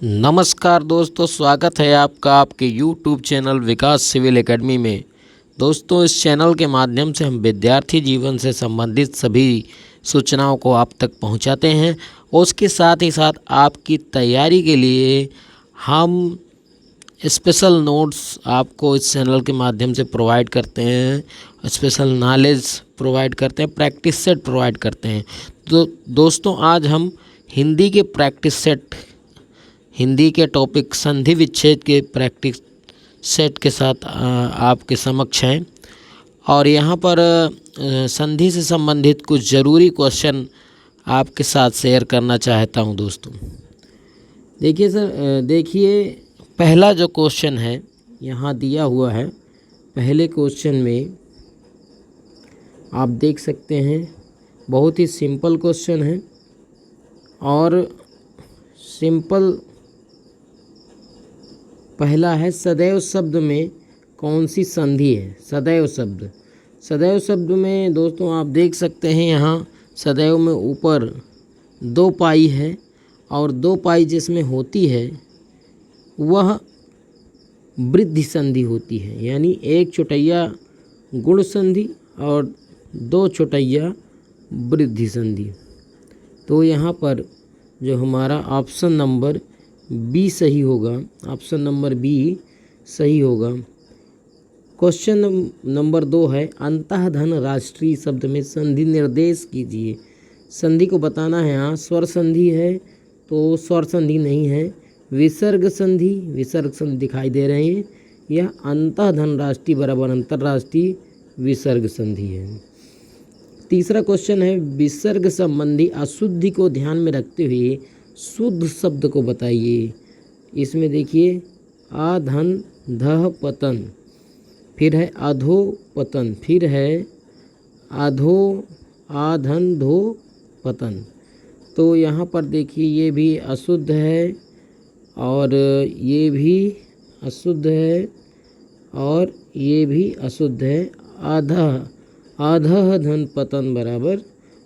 नमस्कार दोस्तों, स्वागत है आपका आपके YouTube चैनल विकास सिविल एकेडमी में। दोस्तों, इस चैनल के माध्यम से हम विद्यार्थी जीवन से संबंधित सभी सूचनाओं को आप तक पहुंचाते हैं और उसके साथ ही साथ आपकी तैयारी के लिए हम स्पेशल नोट्स आपको इस चैनल के माध्यम से प्रोवाइड करते हैं, स्पेशल नॉलेज प्रोवाइड करते हैं, प्रैक्टिस सेट प्रोवाइड करते हैं। तो दोस्तों, आज हम हिंदी के प्रैक्टिस सेट, हिंदी के टॉपिक संधि विच्छेद के प्रैक्टिस सेट के साथ आपके समक्ष हैं और यहाँ पर संधि से संबंधित कुछ ज़रूरी क्वेश्चन आपके साथ शेयर करना चाहता हूँ। दोस्तों देखिए सर, देखिए पहला जो क्वेश्चन है यहाँ दिया हुआ है। पहले क्वेश्चन में आप देख सकते हैं, बहुत ही सिंपल क्वेश्चन है और सिंपल पहला है, सदैव शब्द में कौन सी संधि है? सदैव शब्द में दोस्तों आप देख सकते हैं, यहाँ सदैव में ऊपर 2 पाई है और 2 पाई जिसमें होती है वह वृद्धि संधि होती है, यानी 1 चौथाई गुण संधि और 2 चौथाई वृद्धि संधि। तो यहाँ पर जो हमारा ऑप्शन नंबर बी सही होगा, ऑप्शन नंबर बी सही होगा। क्वेश्चन नंबर 2 है, अंतःधन राष्ट्रीय शब्द में संधि निर्देश कीजिए। संधि को बताना है। यहाँ स्वर संधि है तो स्वर संधि नहीं है, विसर्ग संधि दिखाई दे रहे हैं। यह अंतःधन राष्ट्रीय बराबर अंतर्राष्ट्रीय विसर्ग संधि है। तीसरा क्वेश्चन है, विसर्ग संबंधी अशुद्धि को ध्यान में रखते हुए शुद्ध शब्द को बताइए। इसमें देखिए, आधन धह पतन, फिर है अधो पतन, फिर है अधो आधन धो पतन। तो यहाँ पर देखिए, ये भी अशुद्ध है और ये भी अशुद्ध है और ये भी अशुद्ध है। आधः धन पतन बराबर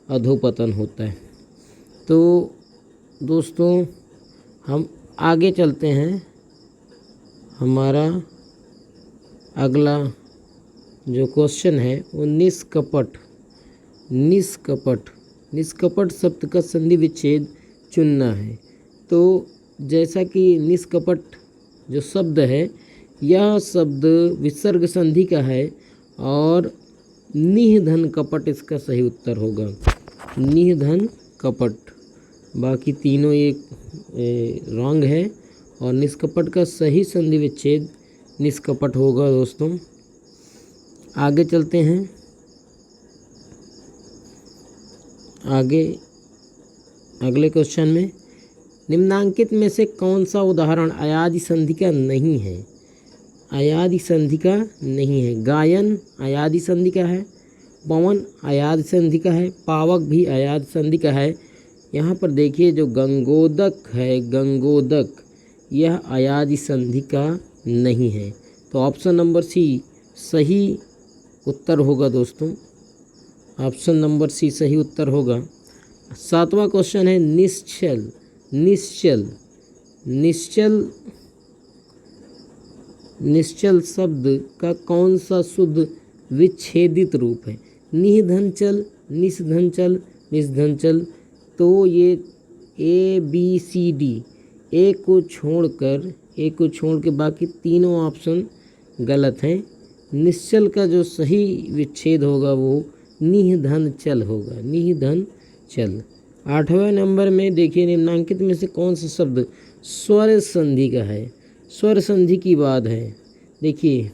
अधोपतन होता है। तो दोस्तों हम आगे चलते हैं। हमारा अगला जो क्वेश्चन है वो निष्कपट शब्द का संधि विच्छेद चुनना है। तो जैसा कि निष्कपट जो शब्द है, यह शब्द विसर्ग संधि का है और निधन कपट इसका सही उत्तर होगा। निधन कपट, बाकी तीनों एक रॉन्ग है और निष्कपट का सही संधि विच्छेद निष्कपट होगा। दोस्तों आगे चलते हैं। आगे अगले क्वेश्चन में, निम्नांकित में से कौन सा उदाहरण अयादि संधि का नहीं है? अयादि संधि का नहीं है। गायन अयादि संधि का है, पवन अयादि संधि का है, पावक भी अयादि संधि का है। यहाँ पर देखिए, जो गंगोदक है, गंगोदक, यह अयादि संधि का नहीं है। तो ऑप्शन नंबर सी सही उत्तर होगा। दोस्तों ऑप्शन नंबर सी सही उत्तर होगा। 7वां क्वेश्चन है, निश्चल शब्द का कौन सा शुद्ध विच्छेदित रूप है? निधनचल, निषधनचल, निषधनचल। तो ये ABCD, ए को छोड़ के बाकी तीनों ऑप्शन गलत हैं। निश्चल का जो सही विच्छेद होगा वो निधनचल होगा, निधनचल। 8वें नंबर में देखिए, निम्नांकित में से कौन सा शब्द स्वर संधि का है? स्वर संधि की बात है। देखिए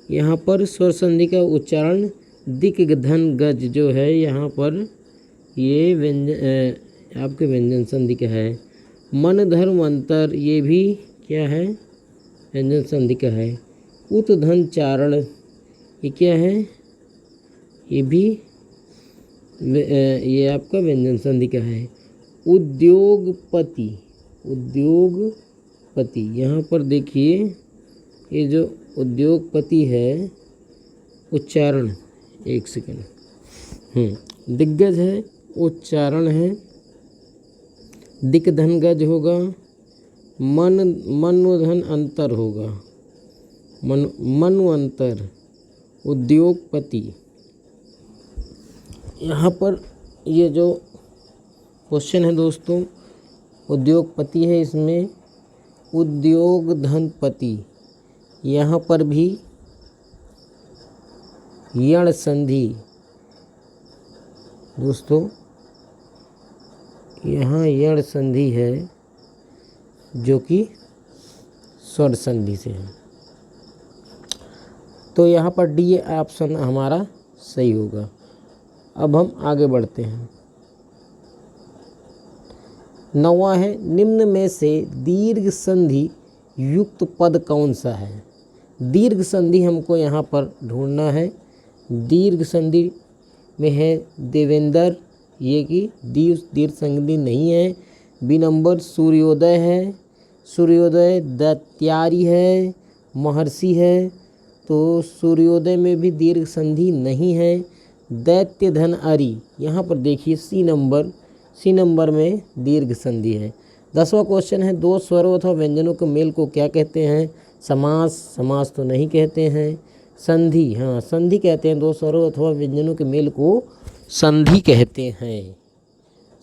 यहाँ पर स्वर संधि का उच्चारण दिक धन गज जो है, यहाँ पर ये व्यंजन आपके व्यंजन संधि का है। मन धर्म अंतर, ये भी क्या है? व्यंजन संधि का है। उत धन चारण, ये क्या है? ये भी ये आपका व्यंजन संधि का है। उद्योगपति, यहाँ पर देखिए, ये जो उद्योगपति है, उच्चारण, एक सेकंड, दिग्गज है, उच्चारण है, दिक धन गज होगा मनोधन अंतर होगा, मनोअंतर। उद्योगपति, यहाँ पर ये जो क्वेश्चन है दोस्तों, उद्योगपति है, इसमें उद्योग धनपति। यहाँ पर भी यण संधि दोस्तों, यहाँ यण संधि है जो कि स्वर संधि से है। तो यहाँ पर डी ऑप्शन हमारा सही होगा। अब हम आगे बढ़ते हैं। 9वां है, निम्न में से दीर्घ संधि युक्त पद कौन सा है। दीर्घ संधि हमको यहाँ पर ढूंढना है। दीर्घ संधि में है देवेंद्र, ये कि दीर्घ संधि नहीं है। बी नंबर सूर्योदय है, सूर्योदय दैत्यारी है, महर्षि है, तो सूर्योदय में भी दीर्घ संधि नहीं है। दैत्य धन अरि, यहाँ पर देखिए सी नंबर में दीर्घ संधि है। 10वां क्वेश्चन है, दो स्वरों अथवा व्यंजनों के मेल को क्या कहते हैं। समास तो नहीं कहते हैं। संधि, हाँ संधि कहते हैं। दो स्वरों अथवा व्यंजनों के मेल को संधि कहते हैं,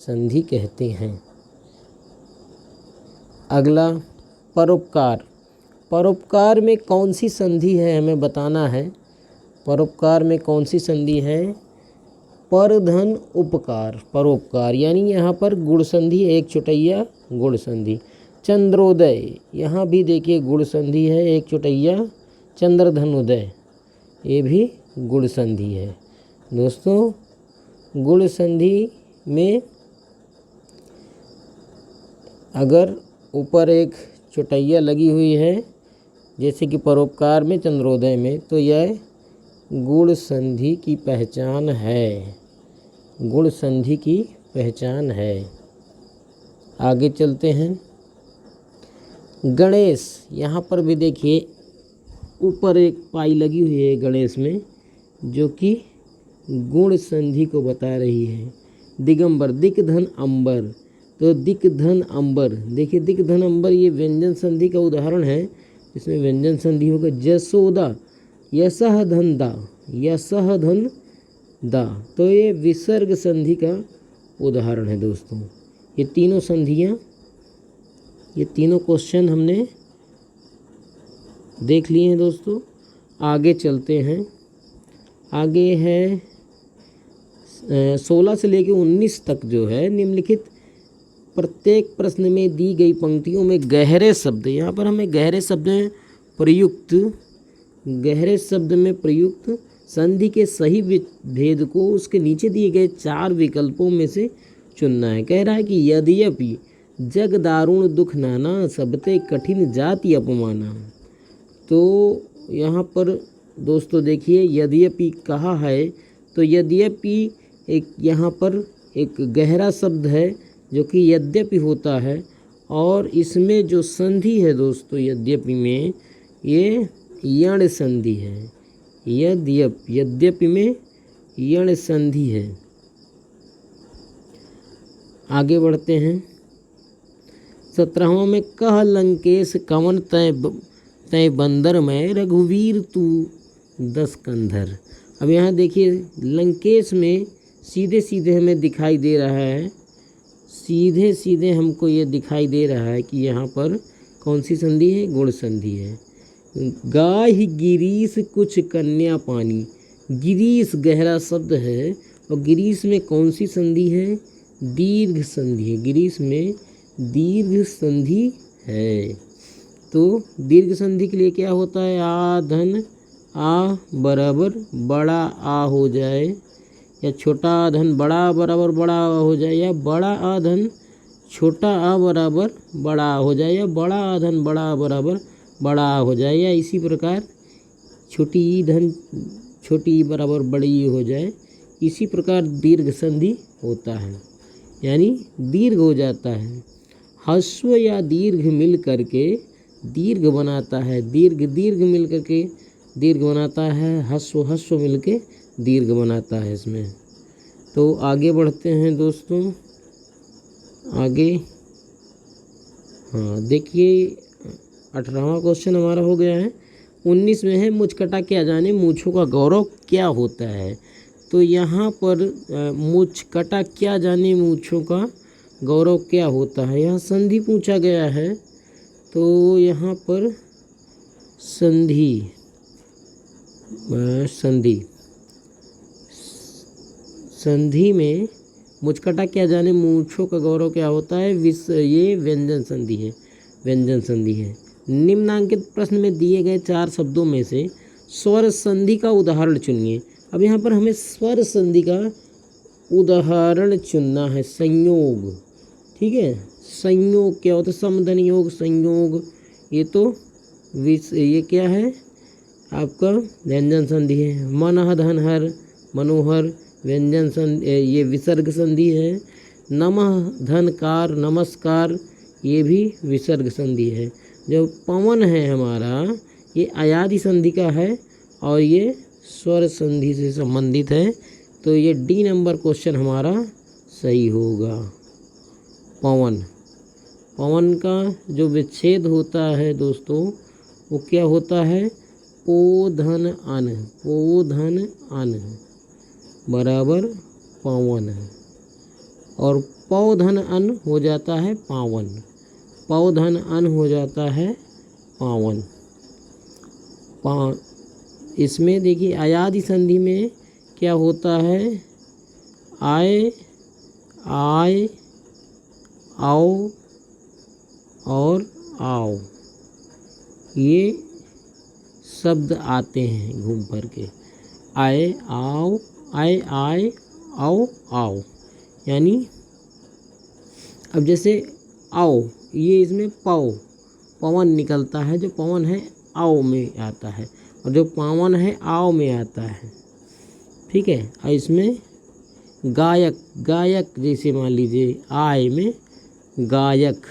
संधि कहते हैं। अगला परोपकार, परोपकार में कौन सी संधि है हमें बताना है। परोपकार में कौन सी संधि है। परधन उपकार, परोपकार, यानी यहाँ पर गुण संधि, एक चौटैया गुण संधि। चंद्रोदय, यहाँ भी देखिए गुण संधि है, एक चौटैया चंद्रधन उदय, ये भी गुण संधि है। दोस्तों गुण संधि में अगर ऊपर एक चौटैया लगी हुई है, जैसे कि परोपकार में, चंद्रोदय में, तो यह गुण संधि की पहचान है, गुण संधि की पहचान है। आगे चलते हैं। गणेश, यहाँ पर भी देखिए ऊपर एक पाई लगी हुई है गणेश में, जो कि गुण संधि को बता रही है। दिगंबर, दिक धन अंबर, तो दिक धन अंबर, देखिए दिक धन अंबर ये व्यंजन संधि का उदाहरण है, इसमें व्यंजन संधि होगा। जसोदा, यशः धन दा, यशः धन दा, तो ये विसर्ग संधि का उदाहरण है। दोस्तों ये तीनों संधियाँ, ये तीनों क्वेश्चन हमने देख लिए हैं। दोस्तों आगे चलते हैं। आगे है 16 से लेकर 19 तक जो है, निम्नलिखित प्रत्येक प्रश्न में दी गई पंक्तियों में गहरे शब्द, यहाँ पर हमें गहरे शब्द में प्रयुक्त संधि के सही भेद को उसके नीचे दिए गए 4 विकल्पों में से चुनना है। कह रहा है कि यद्यपि जग दारुण दुख नाना, सबते कठिन जाति अपमाना। तो यहाँ पर दोस्तों देखिए यद्यपि कहा है, तो यद्यपि एक यहाँ पर एक गहरा शब्द है जो कि यद्यपि होता है, और इसमें जो संधि है दोस्तों यद्यपि में, ये यण संधि है। यद्यपि में यण संधि है। आगे बढ़ते हैं। 17वां में कह लंकेश कवन तय बंदर में रघुवीर तू 10 कंधर। अब यहाँ देखिए लंकेश में सीधे सीधे हमें दिखाई दे रहा है, सीधे सीधे हमको ये दिखाई दे रहा है कि यहाँ पर कौन सी संधि है, गुण संधि है। गाहि गिरीश कुछ कन्या पानी, गिरीश गहरा शब्द है, और गिरीश में कौन सी संधि है, दीर्घ संधि है। गिरीश में दीर्घ संधि है। तो दीर्घ संधि के लिए क्या होता है, आ धन आ बराबर बड़ा आ हो जाए, या छोटा धन बड़ा बराबर बड़ा आ हो जाए, या बड़ा आ धन छोटा आ बराबर बड़ा आ हो जाए, या बड़ा आ धन बड़ा आ बराबर बड़ा आ हो जाए, या इसी प्रकार छोटी ई धन छोटी ई बराबर बड़ी ई हो जाए। इसी प्रकार दीर्घ संधि होता है, यानी दीर्घ हो जाता है। ह्रस्व या दीर्घ मिल करके दीर्घ बनाता है, दीर्घ मिल करके दीर्घ बनाता है, ह्रस्व मिल के दीर्घ बनाता है इसमें। तो आगे बढ़ते हैं दोस्तों। आगे हाँ देखिए 18वां क्वेश्चन हमारा हो गया है। 19 में है मुचकटा क्या जाने मूँछों का गौरव क्या होता है। तो यहाँ पर मुचकटा क्या जाने मूँछों का गौरव क्या होता है, यहाँ संधि पूछा गया है। तो यहाँ पर संधि संधि में मुचकटा क्या जाने मूँछों का गौरव क्या होता है, ये व्यंजन संधि है। निम्नांकित प्रश्न में दिए गए 4 शब्दों में से स्वर संधि का उदाहरण चुनिए। अब यहाँ पर हमें स्वर संधि का उदाहरण चुनना है। संयोग, ठीक है, संयोग क्या होता है, समधन योग, संयोग, ये तो ये क्या है आपका व्यंजन संधि है। मनः धनहर, मनोहर, व्यंजन संधि, ये विसर्ग संधि है। नमः धनकार, नमस्कार, ये भी विसर्ग संधि है। जो पवन है हमारा ये अयादि संधि का है और ये स्वर संधि से संबंधित है। तो ये डी नंबर क्वेश्चन हमारा सही होगा। पवन का जो विच्छेद होता है दोस्तों वो क्या होता है, पो धन अन बराबर पवन है और पौ धन अन हो जाता है पावन, पौ धन अन हो जाता है पावन। इसमें देखिए अयादि संधि में क्या होता है, आए, आओ और आओ, ये शब्द आते हैं घूम फिर के। आए, आओ, आए, आओ, आओ, यानी अब जैसे आओ, ये इसमें पवन निकलता है, जो पवन है आओ में आता है और जो पावन है आओ में आता है, ठीक है। और इसमें गायक जैसे मान लीजिए आय में गायक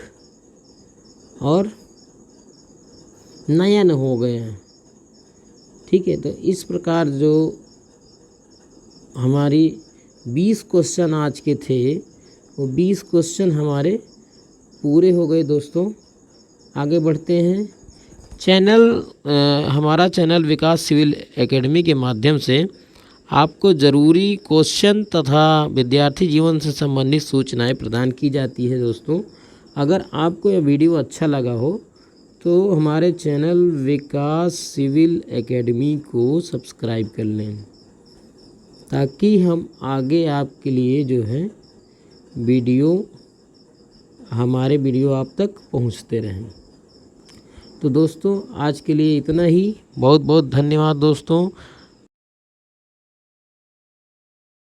और नयन हो गया, ठीक है। तो इस प्रकार जो हमारी 20 क्वेश्चन आज के थे वो 20 क्वेश्चन हमारे पूरे हो गए दोस्तों। आगे बढ़ते हैं। हमारा चैनल विकास सिविल एकेडमी के माध्यम से आपको ज़रूरी क्वेश्चन तथा विद्यार्थी जीवन से संबंधित सूचनाएं प्रदान की जाती है दोस्तों। अगर आपको यह वीडियो अच्छा लगा हो तो हमारे चैनल विकास सिविल एकेडमी को सब्सक्राइब कर लें ताकि हम आगे आपके लिए जो है हमारे वीडियो आप तक पहुंचते रहें। तो दोस्तों आज के लिए इतना ही। बहुत बहुत धन्यवाद दोस्तों।